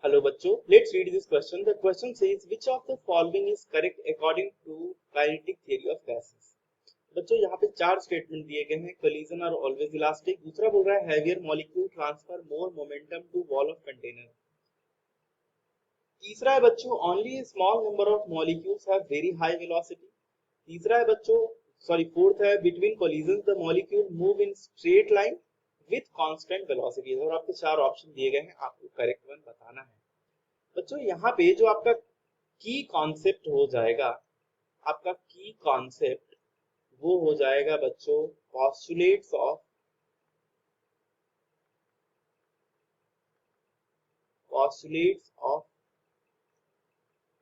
Hello बच्चों, let's read this question. The question says which of the following is correct according to kinetic theory of gases. बच्चों यहाँ पे चार statement दिए गए हैं. Collision are always elastic. दूसरा बोल रहा है heavier molecule transfer more momentum to wall of container. तीसरा है बच्चों only small number of molecules have very high velocity. तीसरा है बच्चों फोर्थ है between collision the molecule move in straight line with constant velocity. और आपको चार ऑप्शन दिए गए हैं, आपको करेक्ट वन बताना है. बच्चों यहाँ पे जो आपका की कॉन्सेप्ट हो जाएगा, आपका की कॉन्सेप्ट वो हो जाएगा बच्चों postulates of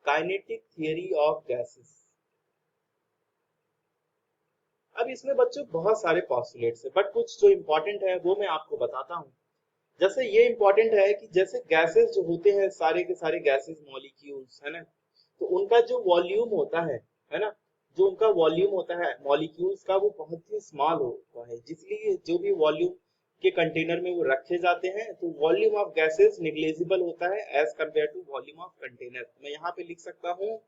kinetic theory of gases. अब इसमें बच्चों बहुत सारे पोस्टुलेट्स है, बट कुछ जो इंपॉर्टेंट है वो मैं आपको बताता हूँ. जैसे ये इंपॉर्टेंट है कि जैसे गैसेस जो होते हैं सारे के सारे गैसेस मॉलिक्यूल्स है ना, तो उनका जो वॉल्यूम होता है ना, जो उनका वॉल्यूम होता है मॉलिक्यूल्स का वो बहुत ही स्मॉल होता है. जिसलिए जो भी वॉल्यूम के कंटेनर में वो रखे जाते हैं तो वॉल्यूम ऑफ गैसेस निग्लेजिबल होता है as compare to volume of container. मैं यहाँ पे लिख सकता हूँ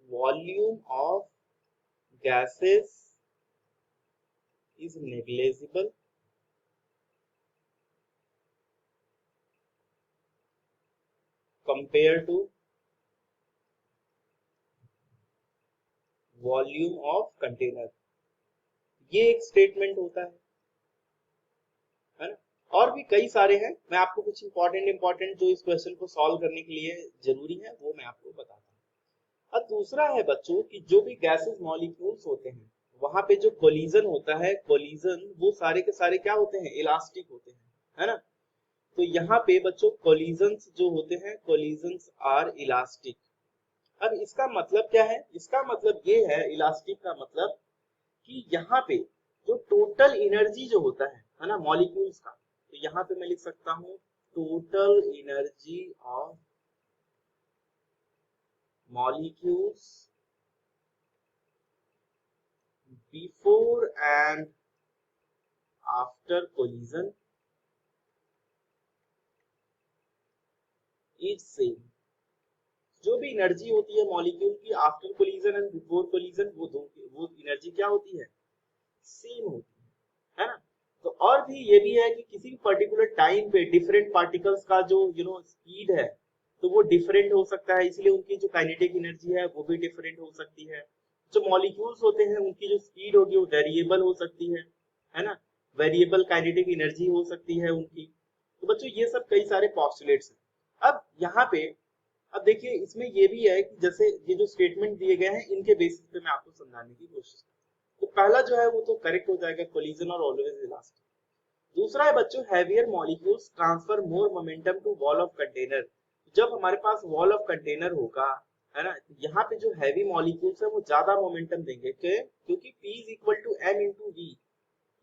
volume of gases is negligible compared to volume of container. ये एक स्टेटमेंट होता है ना. और भी कई सारे हैं, मैं आपको कुछ इंपॉर्टेंट जो इस क्वेश्चन को सॉल्व करने के लिए जरूरी है वो मैं आपको बताता हूँ. अब दूसरा है बच्चों कि जो भी गैसेस मॉलिक्यूल्स होते हैं वहां पे जो कोलिजन होता है, कोलिजन वो सारे के सारे क्या होते हैं, इलास्टिक होते हैं, है ना. तो यहाँ पे बच्चों कोलिजन्स जो होते हैं, कोलिजन्स आर इलास्टिक. अब इसका मतलब क्या है, इसका मतलब ये है इलास्टिक का मतलब कि यहाँ पे जो टोटल एनर्जी जो होता है ना मॉलिक्यूल्स का, तो यहाँ पे मैं लिख सकता हूँ total energy of molecules before and after collision is same. जो भी एनर्जी होती है मॉलिक्यूल की after collision and before collision, वो एनर्जी क्या होती है, सेम होती है ना. तो और भी ये भी है कि किसी भी पर्टिकुलर टाइम पे डिफरेंट पार्टिकल्स का जो स्पीड है तो वो डिफरेंट हो सकता है, इसलिए उनकी जो काइनेटिक एनर्जी है वो भी डिफरेंट हो सकती है. जो मॉलिक्यूल्स होते हैं उनकी जो स्पीड होगी वो वेरिएबल हो सकती है ना, वेरिएबल काइनेटिक एनर्जी हो सकती है उनकी. तो बच्चों ये सब कई सारे पॉस्टुलेट्स हैं. अब यहाँ पे अब देखिए इसमें ये भी है कि जैसे ये जो स्टेटमेंट दिए गए हैं इनके बेसिस पे मैं आपको समझाने की कोशिश करूँ. तो पहला जो है वो तो करेक्ट हो जाएगा, कोलिजन और ऑलवेज इलास्टिक. दूसरा है बच्चों heavier molecules transfer more momentum to wall of container. जब हमारे पास वॉल ऑफ कंटेनर होगा, है ना, यहाँ पे जो हैवी मॉलिक्यूल्स है वो ज्यादा मोमेंटम देंगे क्योंकि P is equal to m into V,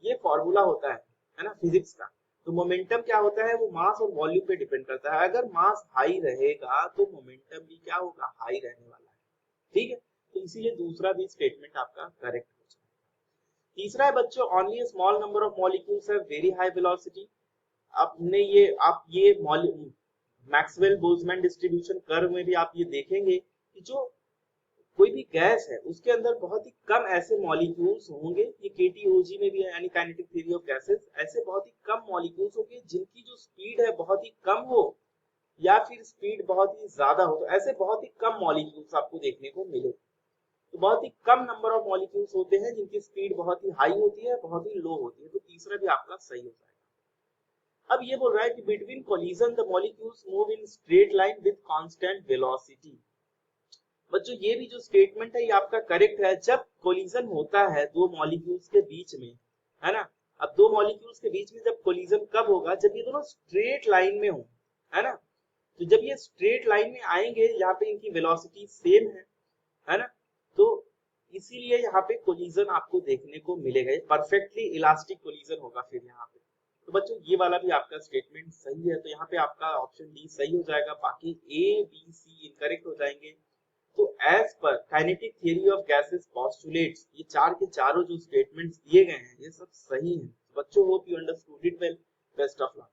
ये फॉर्मूला होता है ना फिजिक्स का. तो मोमेंटम क्या होता है, वो मास और वॉल्यूम पे डिपेंड करता है. अगर मास हाई रहेगा तो मोमेंटम भी क्या होगा, हाई रहने वाला है. ठीक है, तो इसीलिए दूसरा भी स्टेटमेंट आपका करेक्ट हो जाएगा. तीसरा है बच्चों only small number of molecules have very high velocity. आपने ये आप ये मैक्सवेल बोल्ट्जमैन डिस्ट्रीब्यूशन कर्व में भी आप ये देखेंगे कि जो कोई भी गैस है उसके अंदर बहुत ही कम ऐसे मॉलिक्यूल्स होंगे, ये केटीओजी में भी है यानी काइनेटिक थ्योरी ऑफ गैसेस, ऐसे बहुत ही कम मॉलिक्यूल्स होंगे जिनकी जो स्पीड है बहुत ही कम हो या फिर स्पीड बहुत ही ज्यादा हो. तो ऐसे बहुत ही कम मॉलिक्यूल्स आपको देखने को मिले. तो बहुत ही कम नंबर ऑफ मॉलिक्यूल्स होते हैं जिनकी स्पीड बहुत ही हाई होती है, बहुत ही लो होती है. तो तीसरा भी आपका सही हो जाएगा. अब ये बोल रहा है कि between collision the molecules move in straight line with constant velocity. बच्चों ये भी जो स्टेटमेंट है ये आपका करेक्ट है. जब कोलिजन होता है दो मॉलिक्यूल्स के बीच में, है ना, अब दो मॉलिक्यूल्स के बीच में जब कोलिजन कब होगा, जब ये दोनों स्ट्रेट लाइन में हो, है ना. तो जब ये स्ट्रेट लाइन में आएंगे यहाँ पे इनकी वेलोसिटी सेम है ना, तो इसीलिए यहाँ पे कोलिजन आपको देखने को मिलेगा. परफेक्टली इलास्टिक कोलिजन होगा फिर यहाँ पे. तो बच्चों ये वाला भी आपका स्टेटमेंट सही है, तो यहाँ पे आपका ऑप्शन डी सही हो जाएगा, बाकी ए बी सी इनकरेक्ट हो जाएंगे. तो as per kinetic theory of gases postulates, ये चार के चारों जो स्टेटमेंट्स दिए गए हैं ये सब सही हैं. बच्चों hope you understood it well. Best of luck.